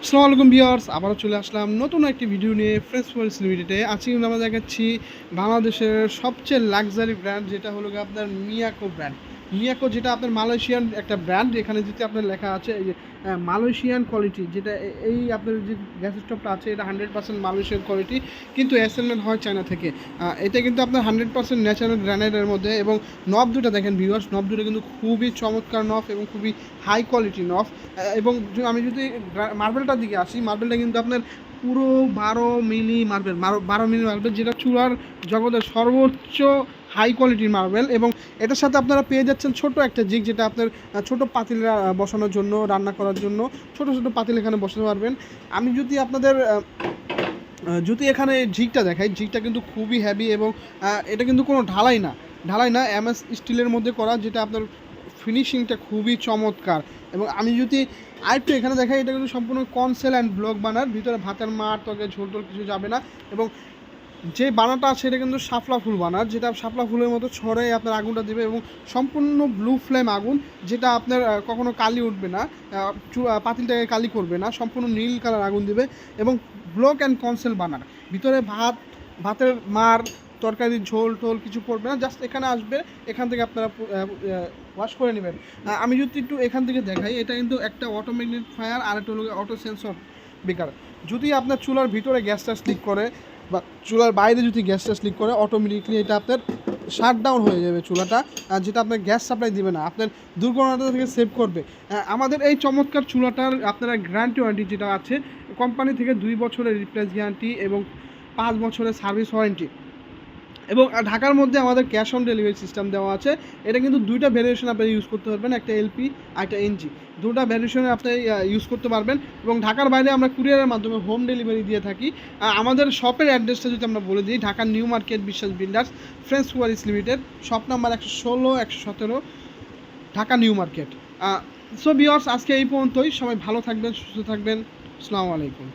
আসসালামু আলাইকুম ভিউয়ার্স, আবারও চলে আসলাম নতুন একটি ভিডিও নিয়ে ফ্রেশ ওয়ার্ল্ড লিমিটেডে। আজকে কিন্তু আমরা দেখাচ্ছি বাংলাদেশের সবচেয়ে লাক্সারি ব্র্যান্ড, যেটা হলো আপনার মিয়াকো ব্র্যান্ড। মিয়াকো যেটা আপনার মালয়েশিয়ান একটা ব্র্যান্ড, এখানে যেটা আপনার লেখা আছে এই যে মালয়েশিয়ান কোয়ালিটি, যেটা এই আপনার যে গ্যাস স্টোভটা আছে এটা 100% মালয়েশিয়ান কোয়ালিটি, কিন্তু অ্যাসেম্বল হয় চায়না থেকে। এটা কিন্তু আপনার 100% ন্যাচারাল গ্রানাইটের মধ্যে, এবং নব দুটো দেখেন ভিউয়ার্স, নব দুটো কিন্তু খুবই চমৎকার নব এবং খুবই হাই কোয়ালিটি নব। এবং আমি যদি মার্বেলটার দিকে আসি, মার্বেলটা কিন্তু আপনার পুরো 12 মিলি মার্বেল, 12 মিলি মার্বেল, যেটা চূড়ার জগতের সর্বোচ্চ হাই কোয়ালিটির মার্বেল। এবং এটার সাথে আপনারা পেয়ে যাচ্ছেন ছোট একটা জিগ, যেটা আপনার ছোট পাতিল বসানোর জন্য, রান্না করার জন্য ছোট ছোট পাতিল এখানে বসাতে পারবেন। আমি যদি আপনাদের যদি এখানে জিগটা দেখাই, জিগটা কিন্তু খুবই হেভি, এবং এটা কিন্তু কোনো ঢালাই না, এমএস স্টিলের মধ্যে করা, যেটা আপনার ফিনিশিংটা খুবই চমৎকার। এবং আমি যদি আরেকটু এখানে দেখাই, এটা কিন্তু সম্পূর্ণ কনসেল অ্যান্ড ব্লক বানার, ভিতরে ভাতের মার তরকারি ঝোল টোল কিছু যাবে না। এবং যে বানাটা আছে এটা কিন্তু শাপলা ফুল বানার, যেটা শাপলা ফুলের মতো ছড়ে আপনার আগুনটা দেবে, এবং সম্পূর্ণ ব্লু ফ্লেম আগুন, যেটা আপনার কখনো কালি উঠবে না, পাতিলটাকে কালি করবে না, সম্পূর্ণ নীল কালার আগুন দেবে। এবং ব্লক অ্যান্ড কনসেল বানার, ভিতরে ভাতের মার তরকারি ঝোল টোল কিছু পড়বে না, জাস্ট এখানে আসবে, এখান থেকে আপনারা ওয়াশ করে নেবেন। আমি যদি একটু এখান থেকে দেখাই, এটা কিন্তু একটা অটোমেটিক ফায়ার, আর একটা হলো অটো সেন্সর বেকার। যদি আপনার চুলার ভিতরে গ্যাসটা স্লিক করে বা চুলার বাইরে যদি গ্যাসটা স্লিক করে, অটোমেটিকলি এটা আপনার শাট ডাউন হয়ে যাবে চুলাটা, যেটা আপনার গ্যাস সাপ্লাই দিবে না, আপনার দুর্ঘটনাটা থেকে সেভ করবে। আমাদের এই চমৎকার চুলাটার আপনারা গ্যারান্টি ওয়ারেন্টি যেটা আছে, কোম্পানি থেকে 2 বছরের রিপ্লেস গ্যারান্টি এবং 5 বছরের সার্ভিস ওয়ারেন্টি। এবং ঢাকার মধ্যে আমাদের ক্যাশ অন ডেলিভারি সিস্টেম দেওয়া আছে। এটা কিন্তু দুইটা ভ্যারিয়েশন আপনি ইউজ করতে পারবেন, একটা এলপি আর একটা এনজি, দুটা ভ্যারিয়েশনে আপনি ইউজ করতে পারবেন। এবং ঢাকার বাইরে আমরা কুরিয়ারের মাধ্যমে হোম ডেলিভারি দিয়ে থাকি। আমাদের শপের অ্যাড্রেসটা যদি আমরা বলে দিই, ঢাকার নিউ মার্কেট বিশ্বাস বিল্ডার্স ফ্রেন্ডস ওয়ারিস limited, shop number 116 117, Dhaka new market. So viewers, আজকে এই পর্যন্তই। সবাই ভালো থাকবেন, সুস্থ থাকবেন। আসসালামু আলাইকুম।